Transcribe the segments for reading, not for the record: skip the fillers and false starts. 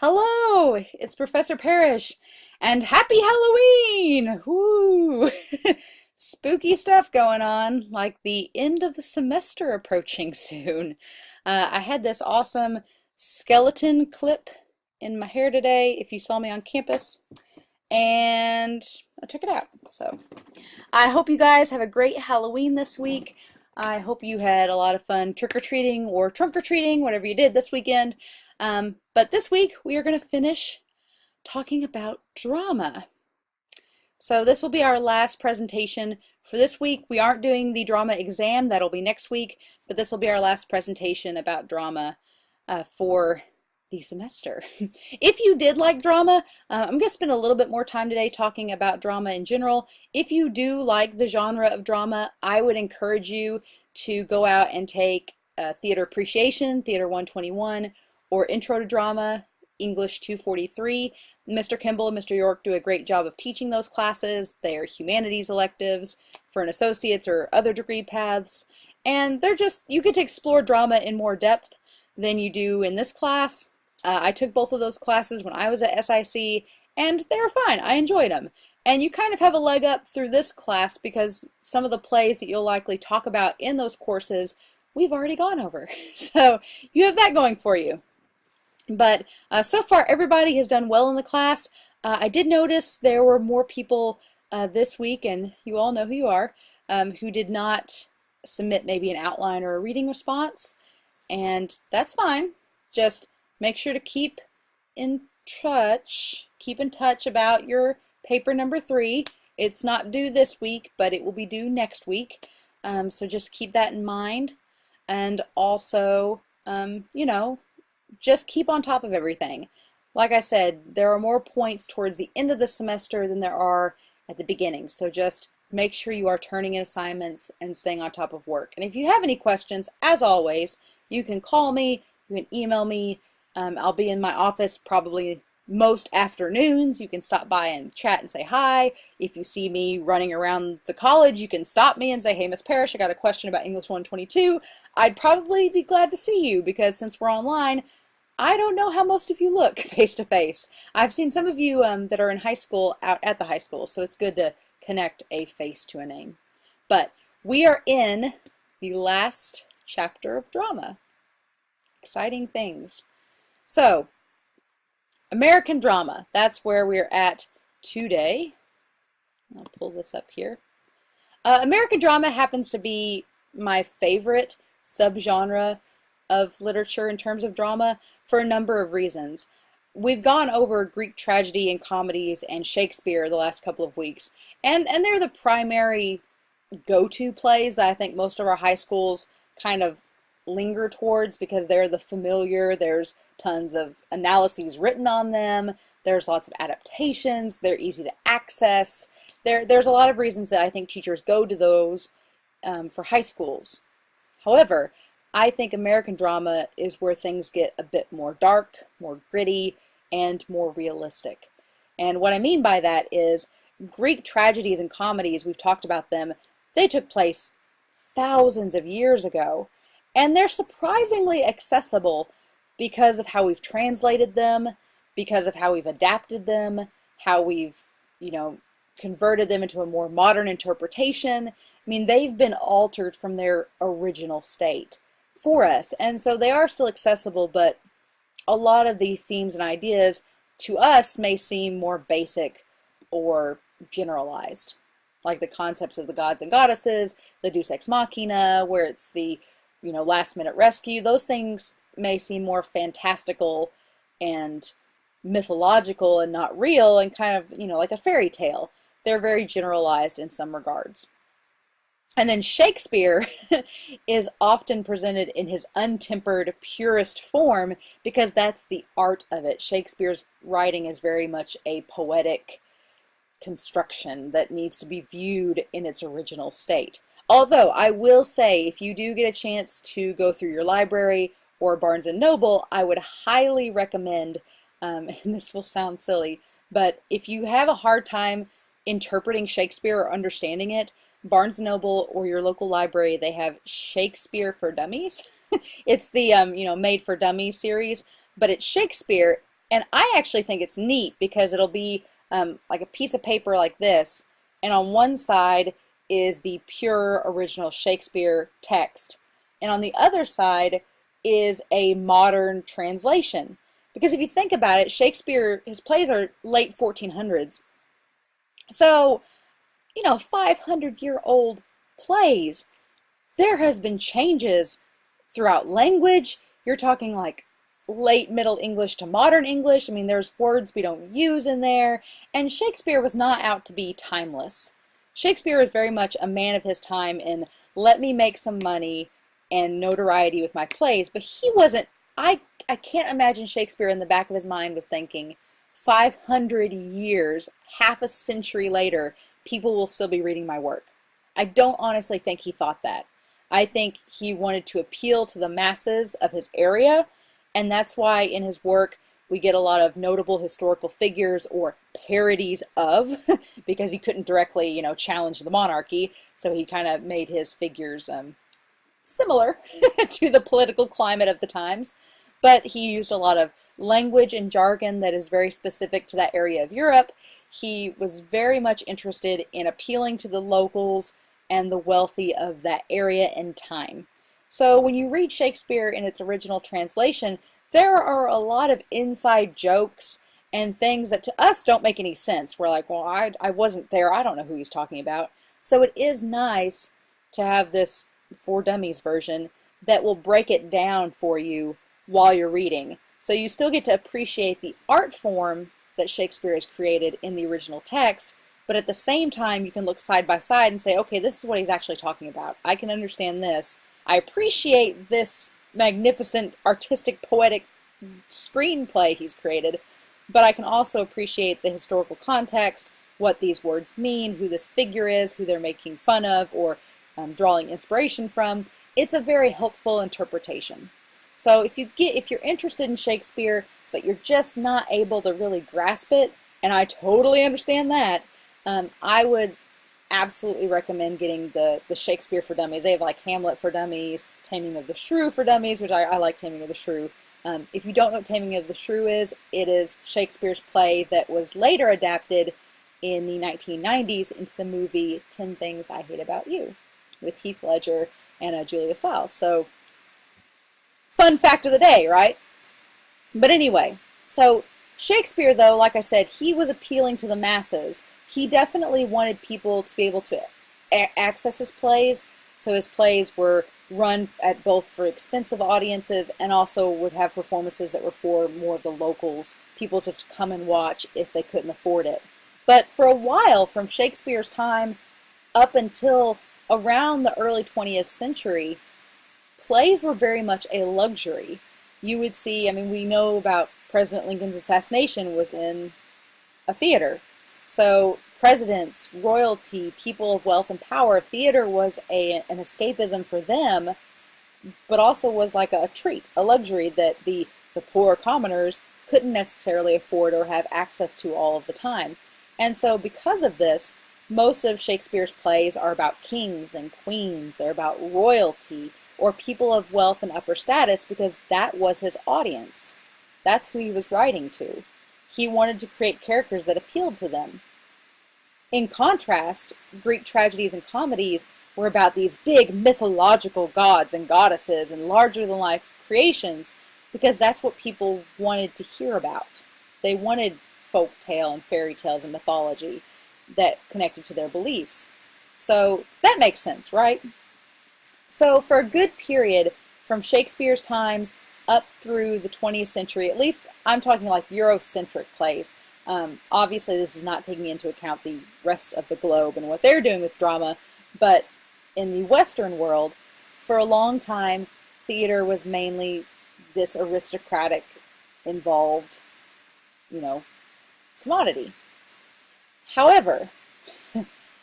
Hello, it's Professor Parish, and happy Halloween! Woo! Spooky stuff going on, like the end of the semester approaching soon. I had this awesome skeleton clip in my hair today, if you saw me on campus, and I took it out. So I hope you guys have a great Halloween this week. I hope you had a lot of fun trick-or-treating or trunk-or-treating, whatever you did this weekend. But this week we are going to finish talking about drama. So this will be our last presentation for this week. We aren't doing the drama exam, that'll be next week, but this will be our last presentation about drama for the semester. If you did like drama, I'm going to spend a little bit more time today talking about drama in general. If you do like the genre of drama, I would encourage you to go out and take Theater Appreciation, Theater 121, or Intro to Drama, English 243. Mr. Kimball and Mr. York do a great job of teaching those classes. They are humanities electives for an associate's or other degree paths. And they're just, you get to explore drama in more depth than you do in this class. I took both of those classes when I was at SIC, and they were fine. I enjoyed them. And you kind of have a leg up through this class because some of the plays that you'll likely talk about in those courses, we've already gone over. So you have that going for you. But so far, everybody has done well in the class. I did notice there were more people this week, and you all know who you are, who did not submit maybe an outline or a reading response. And that's fine. Just make sure to keep in touch about your paper number 3. It's not due this week, but it will be due next week. So just keep that in mind. And also, you know, just keep on top of everything. Like I said, there are more points towards the end of the semester than there are at the beginning. So just make sure you are turning in assignments and staying on top of work. And if you have any questions, as always, you can call me, you can email me. I'll be in my office probably most afternoons. You can stop by and chat and say hi. If you see me running around the college, you can stop me and say, hey, Miss Parrish, I got a question about English 122. I'd probably be glad to see you because since we're online, I don't know how most of you look face to face. I've seen some of you that are in high school out at the high school, so it's good to connect a face to a name. But we are in the last chapter of drama. Exciting things. So, American drama, that's where we're at today. I'll pull this up here. American drama happens to be my favorite subgenre of literature in terms of drama for a number of reasons. We've gone over Greek tragedy and comedies and Shakespeare the last couple of weeks, and they're the primary go-to plays that I think most of our high schools kind of linger towards because they're the familiar. There's tons of analyses written on them. There's lots of adaptations. They're easy to access. There's a lot of reasons that I think teachers go to those for high schools. However, I think American drama is where things get a bit more dark, more gritty, and more realistic. And what I mean by that is Greek tragedies and comedies, we've talked about them, they took place thousands of years ago. And they're surprisingly accessible because of how we've translated them, because of how we've adapted them, how we've, you know, converted them into a more modern interpretation. I mean, they've been altered from their original state for us. And so they are still accessible, but a lot of the themes and ideas to us may seem more basic or generalized. Like the concepts of the gods and goddesses, the deus ex machina, where it's the last minute rescue. Those things may seem more fantastical and mythological and not real and kind of, like a fairy tale. They're very generalized in some regards. And then Shakespeare is often presented in his untempered, purest form because that's the art of it. Shakespeare's writing is very much a poetic construction that needs to be viewed in its original state. Although I will say, if you do get a chance to go through your library or Barnes & Noble, I would highly recommend, and this will sound silly, but if you have a hard time interpreting Shakespeare or understanding it, Barnes & Noble or your local library, they have Shakespeare for Dummies. It's the, Made for Dummies series, but it's Shakespeare, And I actually think it's neat because it'll be like a piece of paper like this, and on one side is the pure original Shakespeare text, and on the other side is a modern translation. Because if you think about it, Shakespeare, his plays are late 1400s. So, 500-year-old plays. There has been changes throughout language. You're talking like late Middle English to modern English. I mean, there's words we don't use in there. And Shakespeare was not out to be timeless. Shakespeare is very much a man of his time in let me make some money and notoriety with my plays. But he wasn't, I can't imagine Shakespeare in the back of his mind was thinking 500 years, half a century later, people will still be reading my work. I don't honestly think he thought that. I think he wanted to appeal to the masses of his area, and that's why in his work we get a lot of notable historical figures or parodies of, because he couldn't directly, challenge the monarchy, so he kind of made his figures similar to the political climate of the times. But he used a lot of language and jargon that is very specific to that area of Europe. He was very much interested in appealing to the locals and the wealthy of that area and time. So when you read Shakespeare in its original translation, there are a lot of inside jokes and things that to us don't make any sense. We're like, well, I wasn't there. I don't know who he's talking about. So it is nice to have this For Dummies version that will break it down for you while you're reading. So you still get to appreciate the art form that Shakespeare has created in the original text, but at the same time you can look side by side and say, okay, this is what he's actually talking about. I can understand this. I appreciate this magnificent, artistic, poetic screenplay he's created, but I can also appreciate the historical context, what these words mean, who this figure is, who they're making fun of, or drawing inspiration from. It's a very helpful interpretation. So if you're interested in Shakespeare, but you're just not able to really grasp it, and I totally understand that, I would absolutely recommend getting the Shakespeare for Dummies. They have like Hamlet for Dummies, Taming of the Shrew for Dummies, which I like Taming of the Shrew. If you don't know what Taming of the Shrew is, it is Shakespeare's play that was later adapted in the 1990s into the movie 10 Things I Hate About You with Heath Ledger and Julia Stiles. So, fun fact of the day, right? But anyway, so Shakespeare, though, like I said, he was appealing to the masses. He definitely wanted people to be able to access his plays, so his plays were run at both for expensive audiences and also would have performances that were for more of the locals, people just to come and watch if they couldn't afford it. But for a while, from Shakespeare's time up until around the early 20th century, plays were very much a luxury. You would see, we know about President Lincoln's assassination was in a theater. So presidents, royalty, people of wealth and power, theater was an escapism for them, but also was like a treat, a luxury that the poor commoners couldn't necessarily afford or have access to all of the time. And so because of this, most of Shakespeare's plays are about kings and queens, they're about royalty, or people of wealth and upper status, because that was his audience. That's who he was writing to. He wanted to create characters that appealed to them. In contrast, Greek tragedies and comedies were about these big mythological gods and goddesses and larger-than-life creations, because that's what people wanted to hear about. They wanted folk tale and fairy tales and mythology that connected to their beliefs. So that makes sense, right? So for a good period, from Shakespeare's times up through the 20th century, at least I'm talking like Eurocentric plays. Obviously this is not taking into account the rest of the globe and what they're doing with drama, but in the Western world, for a long time, theater was mainly this aristocratic, involved, commodity. However,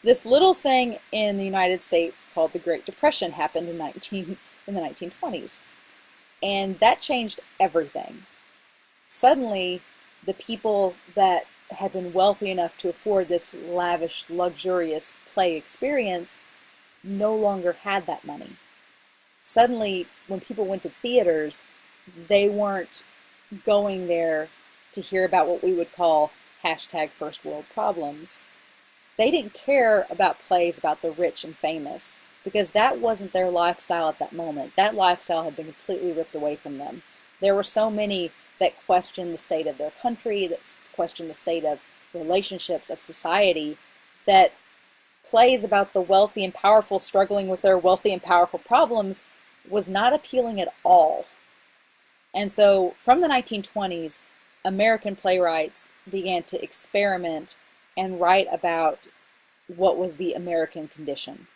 this little thing in the United States called the Great Depression happened in the 1920s. And that changed everything. Suddenly, the people that had been wealthy enough to afford this lavish, luxurious play experience no longer had that money. Suddenly, when people went to theaters, they weren't going there to hear about what we would call hashtag first world problems. They didn't care about plays about the rich and famous because that wasn't their lifestyle at that moment. That lifestyle had been completely ripped away from them. There were so many that questioned the state of their country, that questioned the state of relationships, of society, that plays about the wealthy and powerful struggling with their wealthy and powerful problems was not appealing at all. And so from the 1920s, American playwrights began to experiment and write about what was the American condition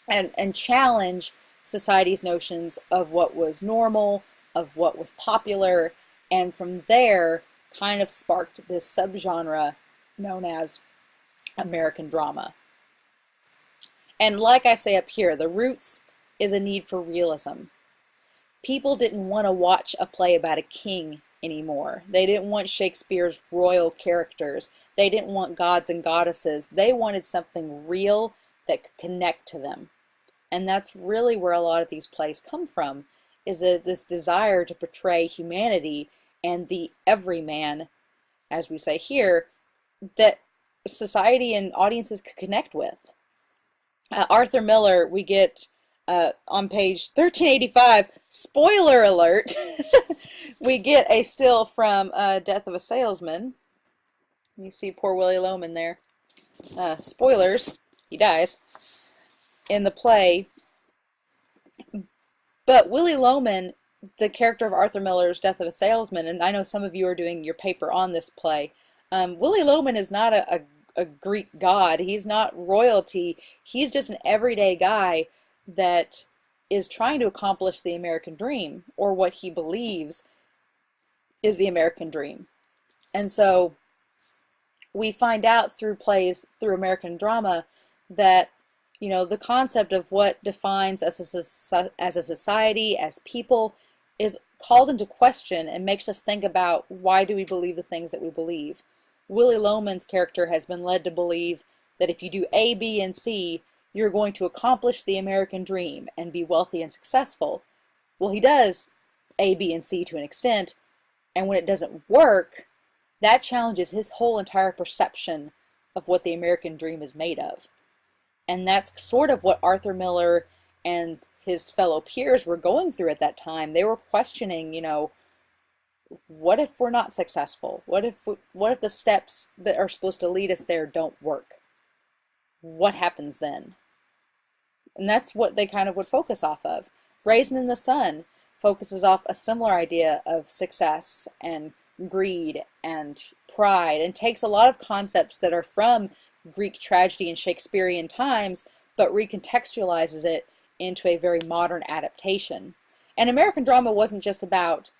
and challenge society's notions of what was normal, of what was popular, and from there kind of sparked this subgenre known as American drama. And like I say up here, the roots is a need for realism. People didn't want to watch a play about a king anymore. They didn't want Shakespeare's royal characters. They didn't want gods and goddesses. They wanted something real that could connect to them. And that's really where a lot of these plays come from, is this desire to portray humanity and the everyman, as we say here, that society and audiences could connect with. Arthur Miller, we get on page 1385, spoiler alert, we get a still from Death of a Salesman. You see poor Willie Loman there. Spoilers, he dies in the play. But Willie Loman, the character of Arthur Miller's Death of a Salesman, and I know some of you are doing your paper on this play, Willie Loman is not a Greek god. He's not royalty. He's just an everyday guy that is trying to accomplish the American dream, or what he believes is the American dream. And so we find out through plays, through American drama, that the concept of what defines us as a society, as people, is called into question and makes us think about, why do we believe the things that we believe? Willie Loman's character has been led to believe that if you do A, B, and C, you're going to accomplish the American dream and be wealthy and successful. Well, he does A, B, and C to an extent, and when it doesn't work, that challenges his whole entire perception of what the American dream is made of. And that's sort of what Arthur Miller and his fellow peers were going through at that time. They were questioning, what if we're not successful? What if the steps that are supposed to lead us there don't work? What happens then? And that's what they kind of would focus off of. Raisin in the Sun focuses off a similar idea of success and greed and pride, and takes a lot of concepts that are from Greek tragedy and Shakespearean times, but recontextualizes it into a very modern adaptation. And American drama wasn't just about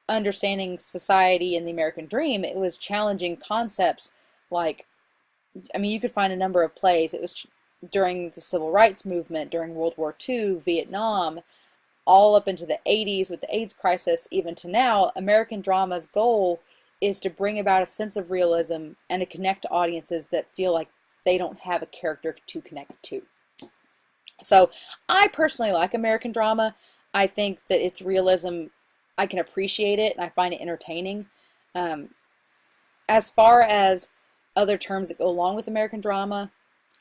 understanding society and the American dream. It was challenging concepts like, you could find a number of plays. It was during the Civil Rights Movement, during World War II, Vietnam, all up into the 80s with the AIDS crisis, even to now. American drama's goal is to bring about a sense of realism and to connect to audiences that feel like they don't have a character to connect to. So I personally like American drama. I think that its realism, I can appreciate it, and I find it entertaining. As far as other terms that go along with American drama,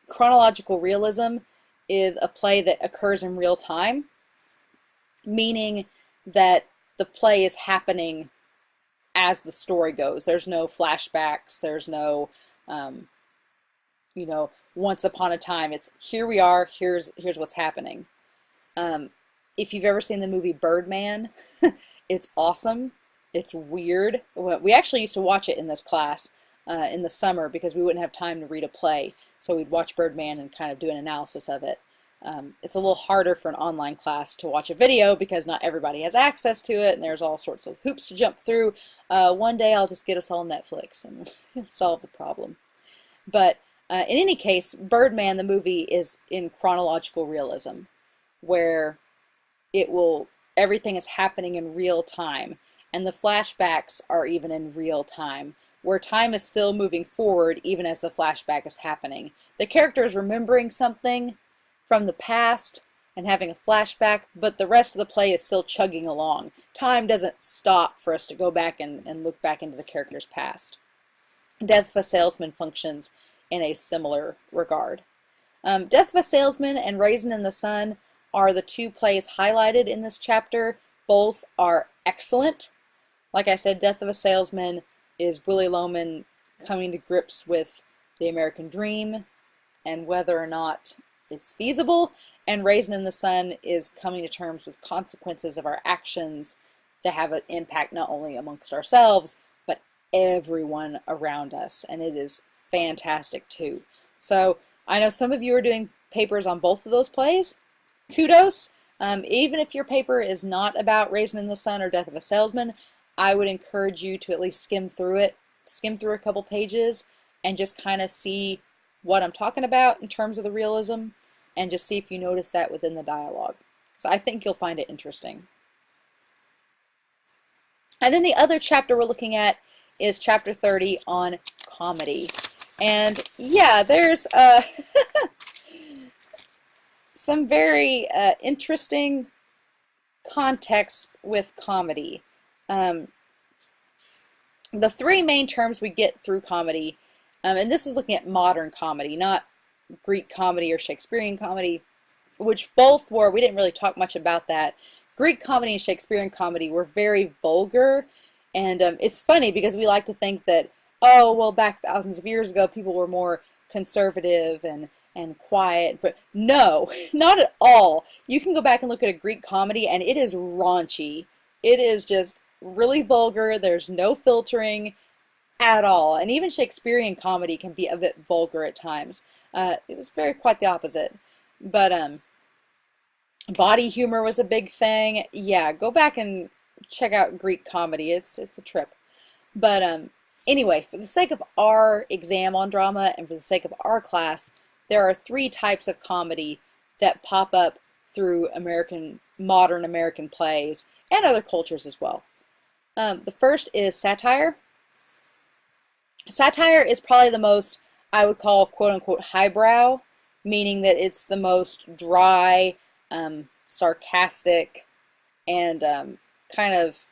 chronological realism is a play that occurs in real time, meaning that the play is happening as the story goes. There's no flashbacks. There's no, once upon a time. It's here we are. Here's what's happening. If you've ever seen the movie Birdman, it's awesome. It's weird. We actually used to watch it in this class in the summer because we wouldn't have time to read a play. So we'd watch Birdman and kind of do an analysis of it. It's a little harder for an online class to watch a video because not everybody has access to it, and there's all sorts of hoops to jump through. One day I'll just get us all Netflix and solve the problem. But in any case, Birdman, the movie, is in chronological realism, where everything is happening in real time, and the flashbacks are even in real time, where time is still moving forward even as the flashback is happening. The character is remembering something from the past, and having a flashback, but the rest of the play is still chugging along. Time doesn't stop for us to go back and look back into the character's past. Death of a Salesman functions in a similar regard. Death of a Salesman and Raisin in the Sun are the two plays highlighted in this chapter. Both are excellent. Like I said, Death of a Salesman is Willy Loman coming to grips with the American dream and whether or not it's feasible, and Raisin in the Sun is coming to terms with consequences of our actions that have an impact not only amongst ourselves, but everyone around us, and it is fantastic too. So I know some of you are doing papers on both of those plays. Kudos. Even if your paper is not about Raisin in the Sun or Death of a Salesman, I would encourage you to at least skim through it, skim through a couple pages, and just kind of see what I'm talking about in terms of the realism, and just see if you notice that within the dialogue. So I think you'll find it interesting. And then the other chapter we're looking at is chapter 30 on comedy. And yeah, there's some very interesting context with comedy. The three main terms we get through comedy, and this is looking at modern comedy, not Greek comedy or Shakespearean comedy, which both were, we didn't really talk much about that. Greek comedy and Shakespearean comedy were very vulgar, and it's funny because we like to think that, oh, well, back thousands of years ago, people were more conservative and quiet, but no, not at all. You can go back and look at a Greek comedy, and it is raunchy. It is just really vulgar. There's no filtering at all, and even Shakespearean comedy can be a bit vulgar at times. It was quite the opposite. But body humor was a big thing. Yeah, go back and check out Greek comedy. It's a trip. But anyway, for the sake of our exam on drama and for the sake of our class, there are three types of comedy that pop up through modern American plays and other cultures as well. The first is satire. Satire is probably the most, I would call, quote-unquote, highbrow, meaning that it's the most dry, sarcastic, and kind of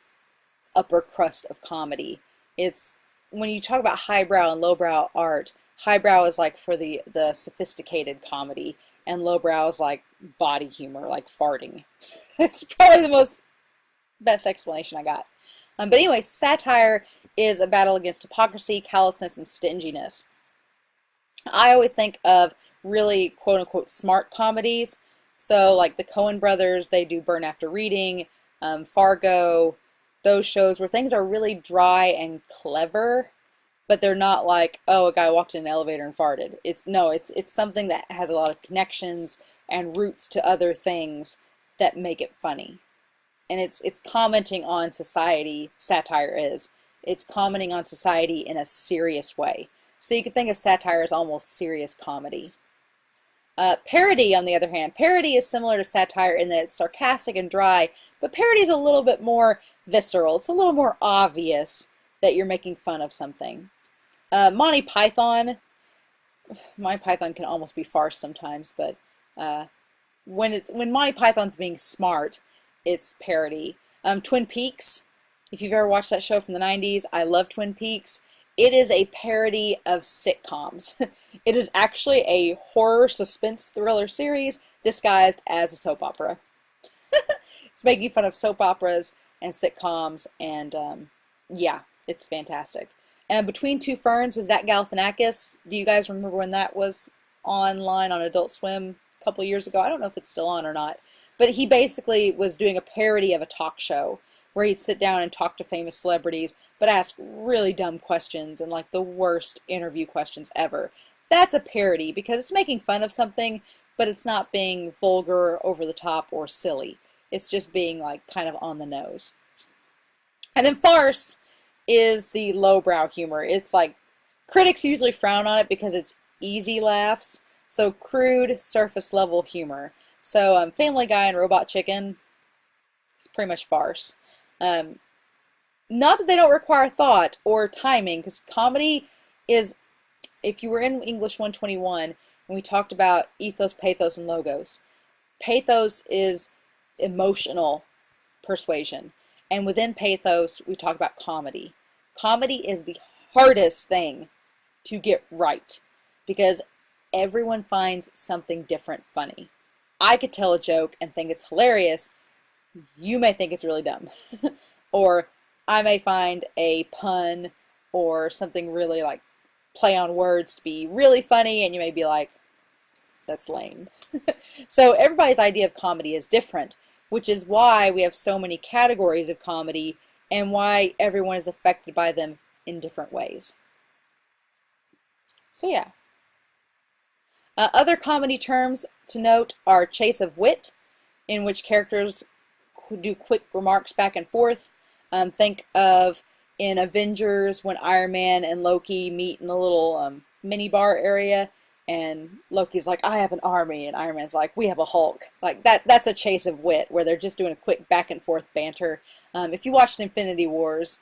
upper crust of comedy. It's, when you talk about highbrow and lowbrow art, highbrow is like for the sophisticated comedy, and lowbrow is like body humor, like farting. It's probably the best explanation I got. But anyway, satire is a battle against hypocrisy, callousness, and stinginess. I always think of really quote-unquote smart comedies. So like the Coen brothers, they do Burn After Reading, Fargo, those shows where things are really dry and clever, but they're not like, oh, a guy walked in an elevator and farted. It's something that has a lot of connections and roots to other things that make it funny. And it's commenting on society, satire is. It's commenting on society in a serious way. So you could think of satire as almost serious comedy. Parody, on the other hand, parody is similar to satire in that it's sarcastic and dry, but parody is a little bit more visceral. It's a little more obvious that you're making fun of something. Monty Python can almost be farce sometimes, but when Monty Python's being smart, it's parody. Twin Peaks, if you've ever watched that show from the 90s, I love Twin Peaks. It is a parody of sitcoms. It is actually a horror suspense thriller series disguised as a soap opera. It's making fun of soap operas and sitcoms, and yeah, it's fantastic. And Between Two Ferns with Zach Galifianakis. Do you guys remember when that was online on Adult Swim a couple years ago? I don't know if it's still on or not. But he basically was doing a parody of a talk show where he'd sit down and talk to famous celebrities, but ask really dumb questions and like the worst interview questions ever. That's a parody because it's making fun of something, but it's not being vulgar, over the top, or silly. It's just being like kind of on the nose. And then farce is the lowbrow humor. It's like, critics usually frown on it because it's easy laughs. So crude, surface level humor. So Family Guy and Robot Chicken, it's pretty much farce. Not that they don't require thought or timing, because comedy is, if you were in English 121, and we talked about ethos, pathos, and logos, pathos is emotional persuasion. And within pathos, we talk about comedy. Comedy is the hardest thing to get right because everyone finds something different funny. I could tell a joke and think it's hilarious. You may think it's really dumb. Or I may find a pun or something really like play on words to be really funny, and you may be like, that's lame. So everybody's idea of comedy is different, which is why we have so many categories of comedy and why everyone is affected by them in different ways. So yeah. Other comedy terms to note are chase of wit, in which characters do quick remarks back and forth. Think of in Avengers when Iron Man and Loki meet in a little mini bar area, and Loki's like, I have an army, and Iron Man's like, we have a Hulk. Like that's a chase of wit where they're just doing a quick back and forth banter. If you watched Infinity Wars,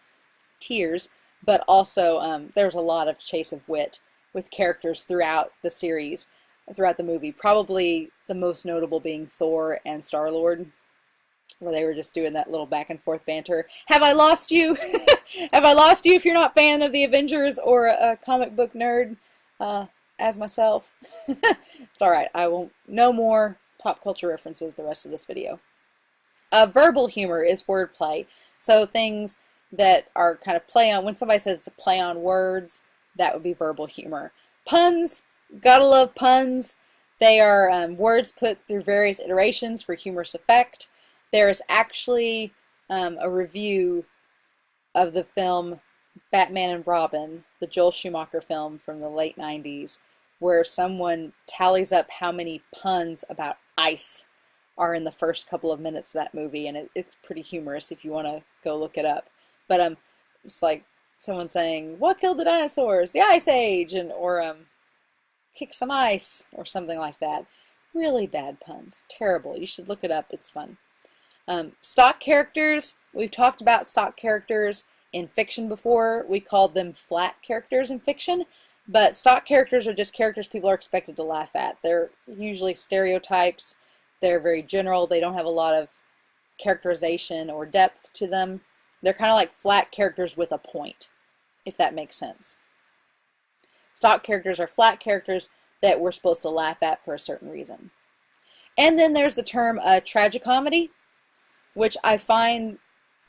tears, but also there's a lot of chase of wit with characters throughout the series, throughout the movie. Probably the most notable being Thor and Star-Lord, where they were just doing that little back and forth banter. Have I lost you? Have I lost you if you're not a fan of the Avengers or a comic book nerd as myself? It's alright, I won't. No more pop culture references the rest of this video. Verbal humor is wordplay. So things that are kind of play on, when somebody says it's a play on words, that would be verbal humor. Puns, gotta love puns. They are words put through various iterations for humorous effect. There is actually a review of the film Batman and Robin, the Joel Schumacher film from the late 90s, where someone tallies up how many puns about ice are in the first couple of minutes of that movie, and it's pretty humorous if you want to go look it up. But it's like someone saying, what killed the dinosaurs? The Ice Age, or kick some ice, or something like that. Really bad puns. Terrible. You should look it up. It's fun. Stock characters. We've talked about stock characters in fiction before. We called them flat characters in fiction, but stock characters are just characters people are expected to laugh at. They're usually stereotypes. They're very general. They don't have a lot of characterization or depth to them. They're kind of like flat characters with a point, if that makes sense. Stock characters are flat characters that we're supposed to laugh at for a certain reason. And then there's the term tragicomedy, which I find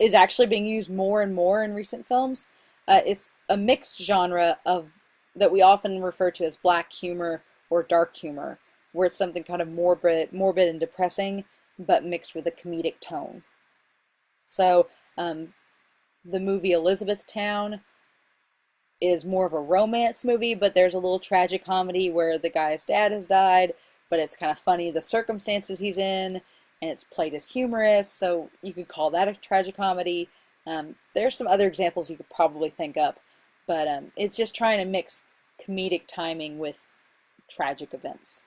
is actually being used more and more in recent films. It's a mixed genre of that we often refer to as black humor or dark humor, where it's something kind of morbid and depressing, but mixed with a comedic tone. So the movie Elizabethtown is more of a romance movie, but there's a little tragic comedy where the guy's dad has died, but it's kind of funny the circumstances he's in, and it's played as humorous, so you could call that a tragicomedy. There's some other examples you could probably think up, but it's just trying to mix comedic timing with tragic events.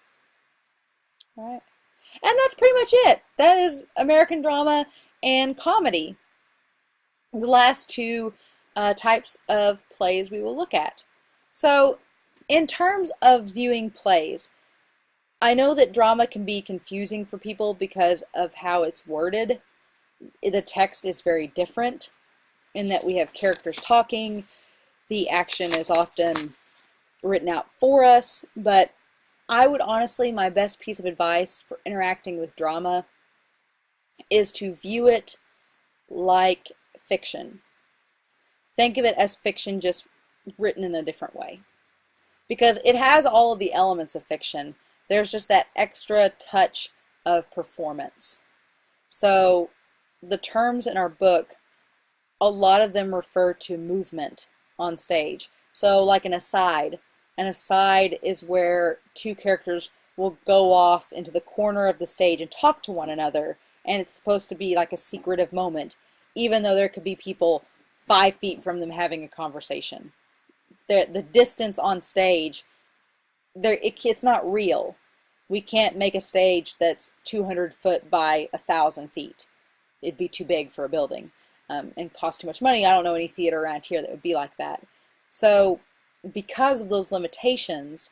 All right. And that's pretty much it. That is American drama and comedy. The last two types of plays we will look at. So, in terms of viewing plays, I know that drama can be confusing for people because of how it's worded. The text is very different in that we have characters talking. The action is often written out for us, but I would honestly, my best piece of advice for interacting with drama is to view it like fiction. Think of it as fiction, just written in a different way. Because it has all of the elements of fiction. There's just that extra touch of performance. So the terms in our book, a lot of them refer to movement on stage. So like an aside is where two characters will go off into the corner of the stage and talk to one another, and it's supposed to be like a secretive moment, even though there could be people 5 feet from them having a conversation. The distance on stage, it's not real. We can't make a stage that's 200 foot by 1,000 feet. It'd be too big for a building and cost too much money. I don't know any theater around here that would be like that. So because of those limitations,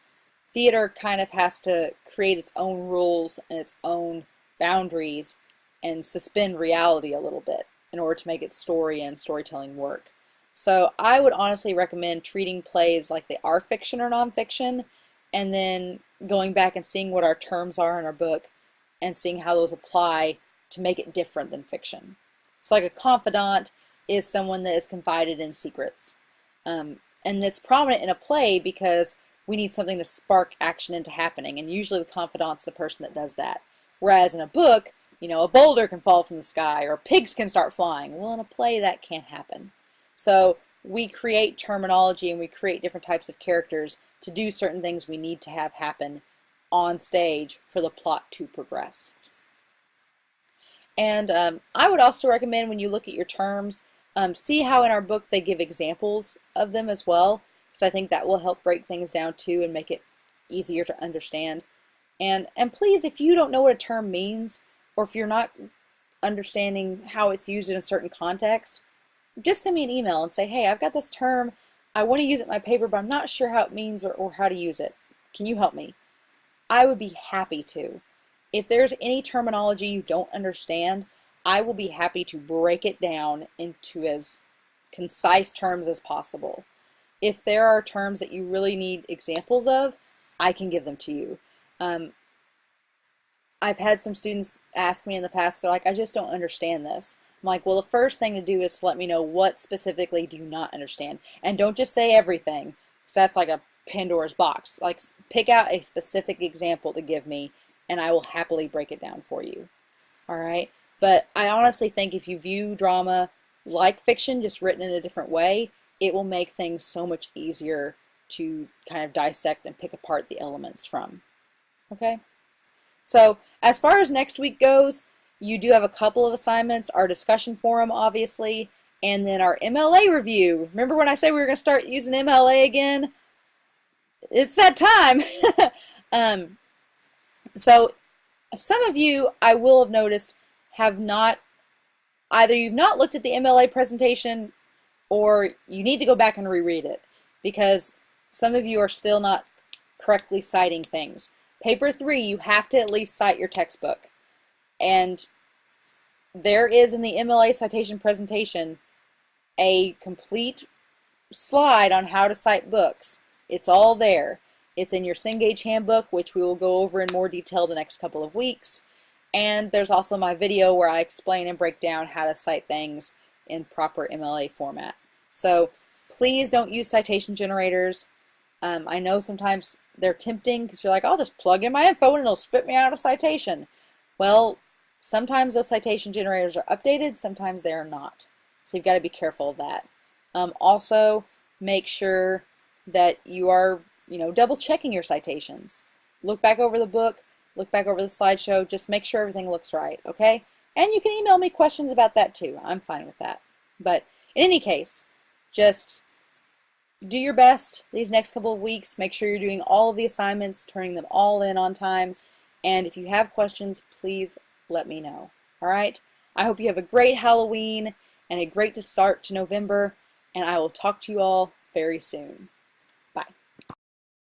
theater kind of has to create its own rules and its own boundaries and suspend reality a little bit in order to make its story and storytelling work. So I would honestly recommend treating plays like they are fiction or nonfiction, and then going back and seeing what our terms are in our book and seeing how those apply to make it different than fiction. So like a confidant is someone that is confided in secrets. And it's prominent in a play because we need something to spark action into happening, and usually the confidant's the person that does that. Whereas in a book, you know, a boulder can fall from the sky or pigs can start flying. Well, in a play that can't happen. So we create terminology and we create different types of characters to do certain things we need to have happen on stage for the plot to progress. And I would also recommend when you look at your terms, see how in our book they give examples of them as well, because I think that will help break things down too and make it easier to understand. And please, if you don't know what a term means, or if you're not understanding how it's used in a certain context, just send me an email and say, hey, I've got this term, I want to use it in my paper, but I'm not sure how it means or how to use it. Can you help me? I would be happy to. If there's any terminology you don't understand, I will be happy to break it down into as concise terms as possible. If there are terms that you really need examples of, I can give them to you. I've had some students ask me in the past, they're like, I just don't understand this. I'm like, well, the first thing to do is to let me know what specifically do you not understand. And don't just say everything, because that's like a Pandora's box. Like, pick out a specific example to give me, and I will happily break it down for you. All right? But I honestly think if you view drama like fiction, just written in a different way, it will make things so much easier to kind of dissect and pick apart the elements from. Okay? So as far as next week goes, you do have a couple of assignments, our discussion forum obviously, and then our MLA review. Remember when I said we were going to start using MLA again? It's that time. So some of you, I will have noticed, have not, either you've not looked at the MLA presentation or you need to go back and reread it, because some of you are still not correctly citing things. Paper 3, you have to at least cite your textbook. And there is in the MLA citation presentation a complete slide on how to cite books. It's all there. It's in your Cengage handbook, which we will go over in more detail the next couple of weeks. And there's also my video where I explain and break down how to cite things in proper MLA format. So please don't use citation generators. I know sometimes they're tempting because you're like, I'll just plug in my info and it'll spit me out a citation. Well, sometimes those citation generators are updated, sometimes they are not. So you've got to be careful of that. Also, make sure that you are, double checking your citations. Look back over the book, look back over the slideshow, just make sure everything looks right, okay? And you can email me questions about that too. I'm fine with that. But in any case, just do your best these next couple of weeks. Make sure you're doing all of the assignments, turning them all in on time. And if you have questions, please let me know. All right? I hope you have a great Halloween and a great start to November, and I will talk to you all very soon.